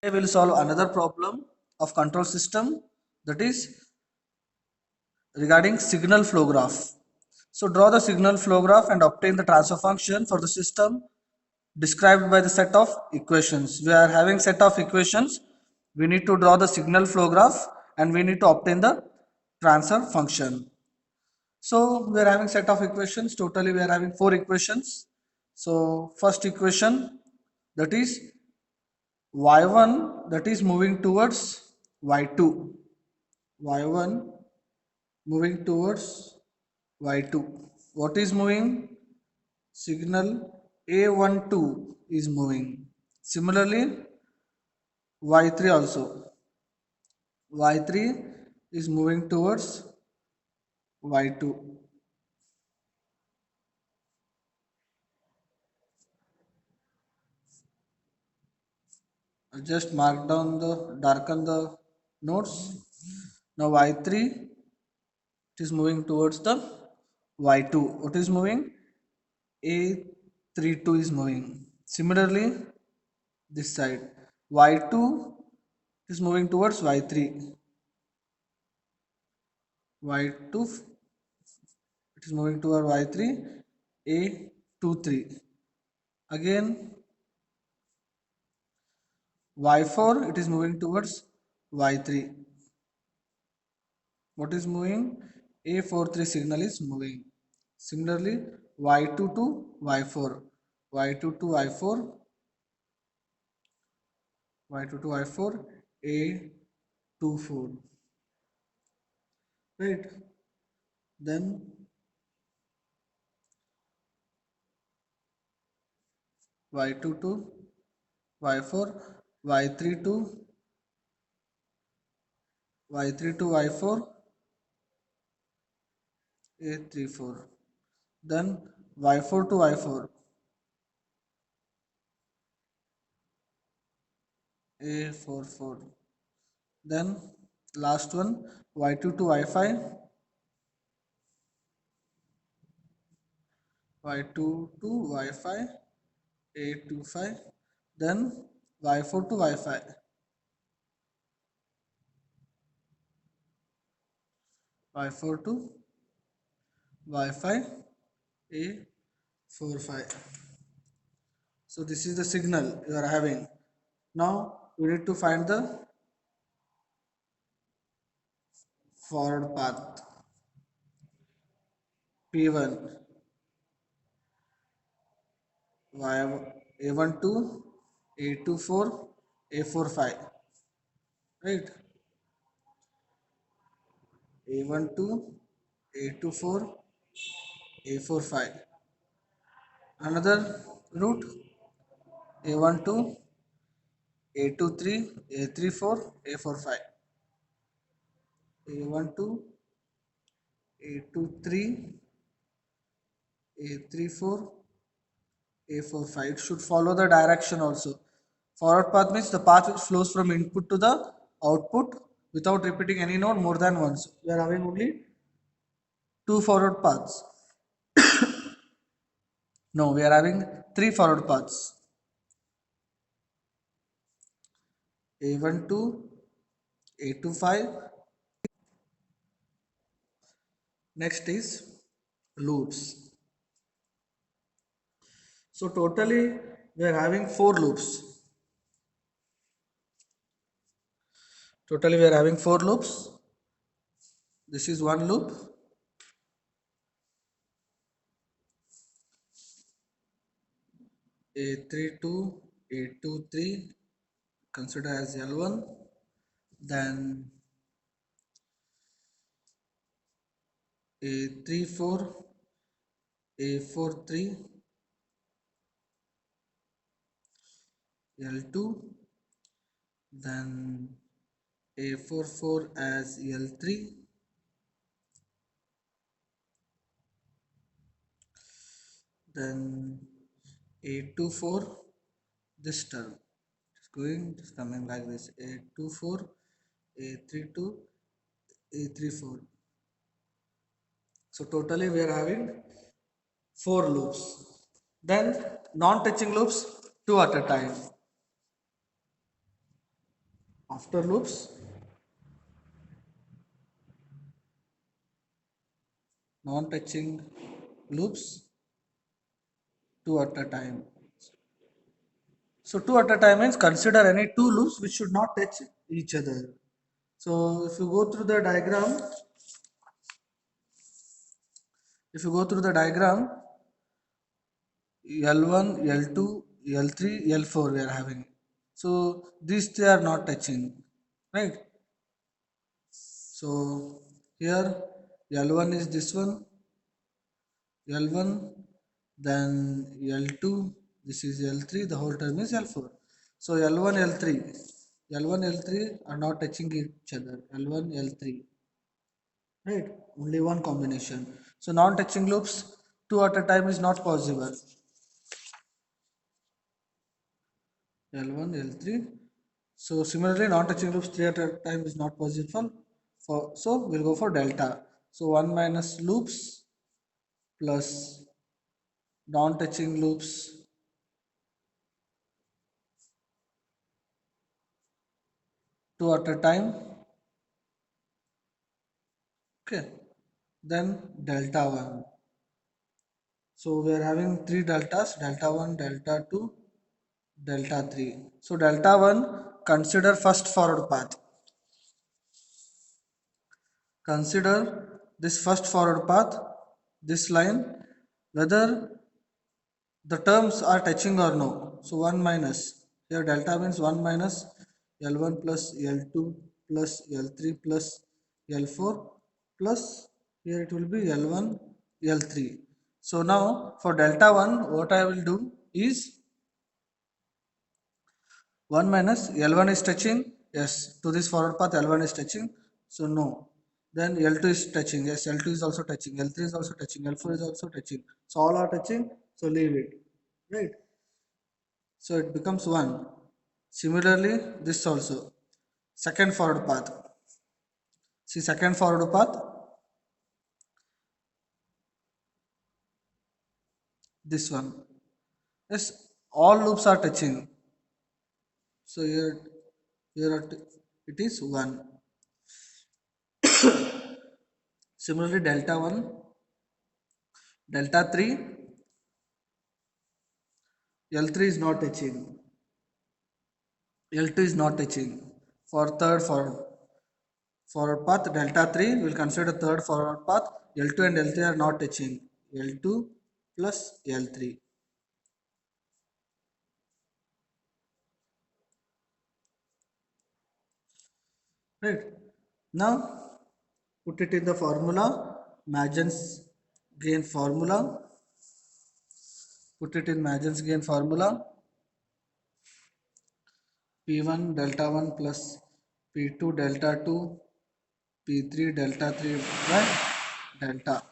We will solve another problem of control system, that is regarding signal flow graph. So draw the signal flow graph and obtain the transfer function for the system described by the set of equations. We are having set of equations. We need to draw the signal flow graph and we need to obtain the transfer function. So we are having set of equations. Totally we are having four equations. So first equation, that is y1, that is moving towards y2. Y1 moving towards y2. What is moving? Signal A12 is moving. Similarly, y3 also. Y3 is moving towards y2. Just mark down the darken the nodes. Now y3, it is moving towards the y2. What is moving? A32 is moving. Similarly, this side y2 is moving towards y3. Y2, it is moving toward y3. A23. Again y4, it is moving towards y3. What is moving? A43 signal is moving. Similarly, y2 to y4. Y2 to y4. Y2 to y4. A24. Right. Then y2 to y4. Y3 to y3 to y4. A34. Then y4 to y4. A44. Then last one y2 to y5. Y2 to y5. A25. Then y4 to y5. Y4 to y5. A45. So this is the signal you are having. Now we need to find the forward path. P1, A12, A24, A45. Right? A12, A24, A45. Another route A12, A23, A34, A45. A12, A23, A34, A45. It should follow the direction also. Forward path means the path which flows from input to the output without repeating any node more than once. We are having only two forward paths. No, we are having three forward paths. A12, A25. Next is loops. So totally we are having four loops. Totally we are having four loops. This is one loop. A32, A23 consider as L1. Then A34, A43, L2. Then A44 as L3. Then A24, this term just coming like this. A24, A32, A34. So totally we are having four loops. Then non-touching loops, two at a time. After loops, non-touching loops, two at a time. So two at a time means consider any two loops which should not touch each other. So if you go through the diagram, L1, L2, L3, L4 we are having. So these three are not touching, right? So here L1 is this one, L1, then L2, this is L3, the whole term is L4. So L1, L1, L3 are not touching each other. L1, L3, right? Only one combination. So non-touching loops, two at a time is not possible. L1, L3. So similarly, non-touching loops three at a time is not possible. So we'll go for delta. So 1 minus loops plus non-touching loops two at a time. Okay. Then delta 1. So we are having three deltas, delta 1, delta 2, delta 3. So delta 1, consider first forward path. Consider this first forward path, this line, whether the terms are touching or no. So 1 minus, here delta means 1 minus L1 plus L2 plus L3 plus L4 plus here it will be L1 L3. So now for delta 1 what I will do is 1 minus L1 is touching, yes, to this forward path L1 is touching, so no. Then L2 is touching, yes, L2 is also touching, L3 is also touching, L4 is also touching. So all are touching, so leave it, right? So it becomes 1. Similarly, this also. Second forward path. See second forward path, this one. Yes, all loops are touching. So it is 1. Similarly, delta 1, delta 3, L3 is not touching. L2 is not touching. For third forward path, delta 3 will consider third forward path. L2 and L3 are not touching. L2 plus L3. Right. Now put it in the formula, Magen's gain formula. Put it in Magen's gain formula. P1 delta 1 plus P2 delta 2, P3 delta 3 by delta.